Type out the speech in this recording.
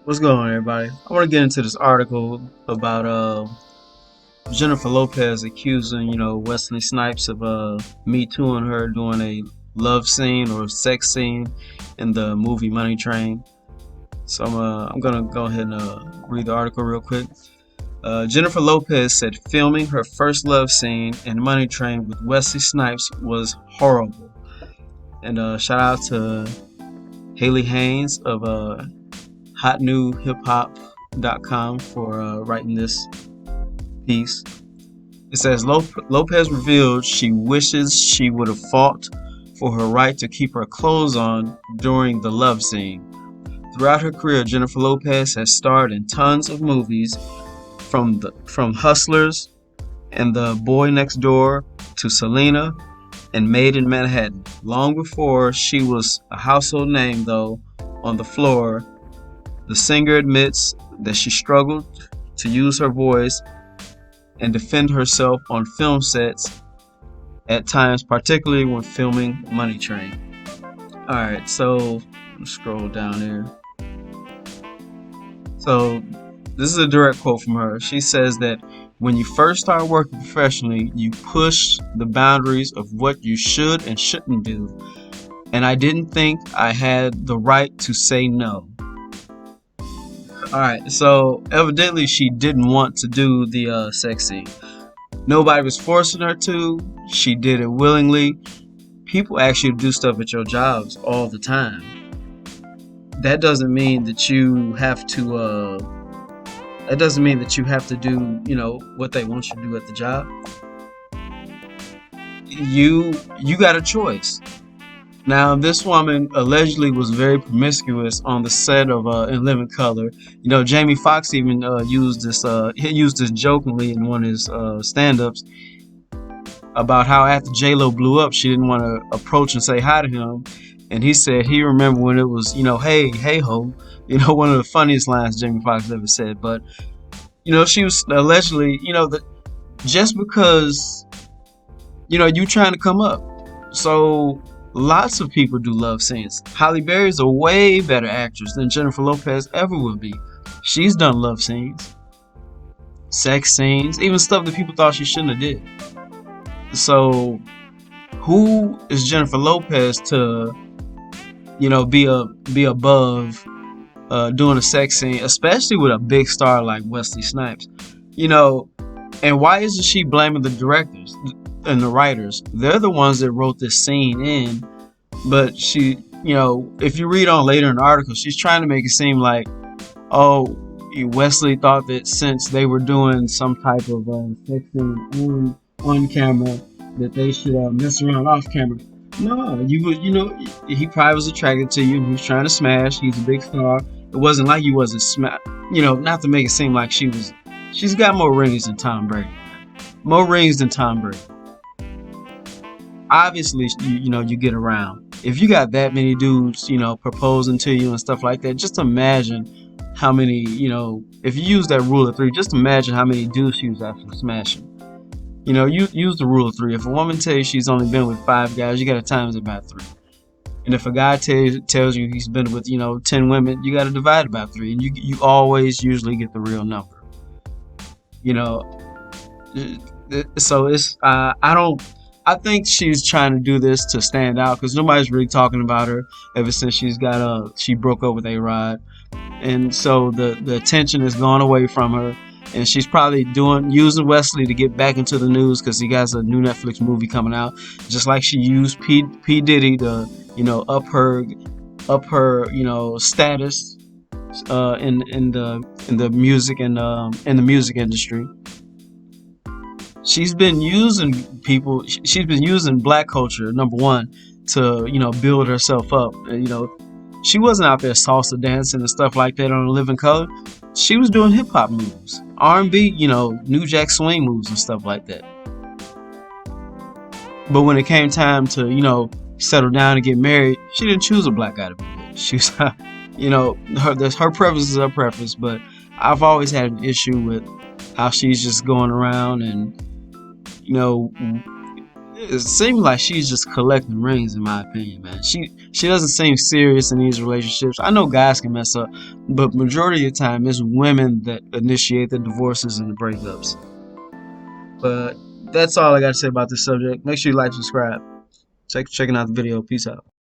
What's going on, everybody? I want to get into this article about Jennifer Lopez accusing Wesley Snipes of Me Too and her doing a love scene or sex scene in the movie Money Train. So I'm gonna go ahead and read the article real quick. Jennifer Lopez said filming her first love scene in Money Train with Wesley Snipes was horrible. And shout out to Haley Haynes of hotnewhiphop.com for writing this piece. It says Lopez revealed she wishes she would have fought for her right to keep her clothes on during the love scene. Throughout her career, Jennifer Lopez has starred in tons of movies, from Hustlers and The Boy Next Door to Selena and Made in Manhattan. Long before she was a household name, though, on the floor, the singer admits that she struggled to use her voice and defend herself on film sets at times, particularly when filming Money Train. Alright, so let's scroll down here. So this is a direct quote from her. She says that when you first start working professionally, you push the boundaries of what you should and shouldn't do. And I didn't think I had the right to say no. Alright, so evidently she didn't want to do the sex scene. Nobody was forcing her to. She did it willingly. People ask you to do stuff at your jobs all the time. That doesn't mean that you have to do, what they want you to do at the job. You got a choice. Now, this woman allegedly was very promiscuous on the set of In Living Color. Jamie Foxx even used this jokingly in one of his stand-ups about how after J-Lo blew up, she didn't want to approach and say hi to him. And he said he remembered when it was, hey ho. One of the funniest lines Jamie Foxx ever said. But, she was allegedly, just because, you trying to come up. So lots of people do love scenes. Halle Berry is a way better actress than Jennifer Lopez ever will be. She's done love scenes, sex scenes, even stuff that people thought she shouldn't have did. So who is Jennifer Lopez to, be above doing a sex scene, especially with a big star like Wesley Snipes? And why isn't she blaming the directors and the writers? They're the ones that wrote this scene in. But she, if you read on later in the article, she's trying to make it seem like, Wesley thought that since they were doing some type of sex scene on camera, that they should mess around off camera. No, he probably was attracted to you. He was trying to smash. He's a big star. It wasn't like he wasn't not to make it seem like she's got more rings than Tom Brady. More rings than Tom Brady. Obviously, you get around. If you got that many dudes, proposing to you and stuff like that, just imagine how many, if you use that rule of three, just imagine how many dudes she was actually smashing. You use the rule of three. If a woman tells you she's only been with 5 guys, you got to times it by 3. And if a guy tells you he's been with 10 women, you got to divide it by 3, and you always usually get the real number. So it's I think she's trying to do this to stand out because nobody's really talking about her ever since she broke up with A-Rod, and so the attention has gone away from her. And she's probably using Wesley to get back into the news because he has a new Netflix movie coming out. Just like she used P Diddy to, up her, status in the music and in the music industry. She's been using people. She's been using black culture, number one, to build herself up. She wasn't out there salsa dancing and stuff like that on A Living Color. She was doing hip hop moves, R&B, New Jack Swing moves and stuff like that. But when it came time to, settle down and get married, she didn't choose a black guy to be with. She was, her preference is her preference. But I've always had an issue with how she's just going around and, it seems like she's just collecting rings, in my opinion, man. She doesn't seem serious in these relationships. I know guys can mess up, but majority of the time it's women that initiate the divorces and the breakups. But that's all I got to say about this subject. Make sure you like, subscribe. Checking out the video. Peace out.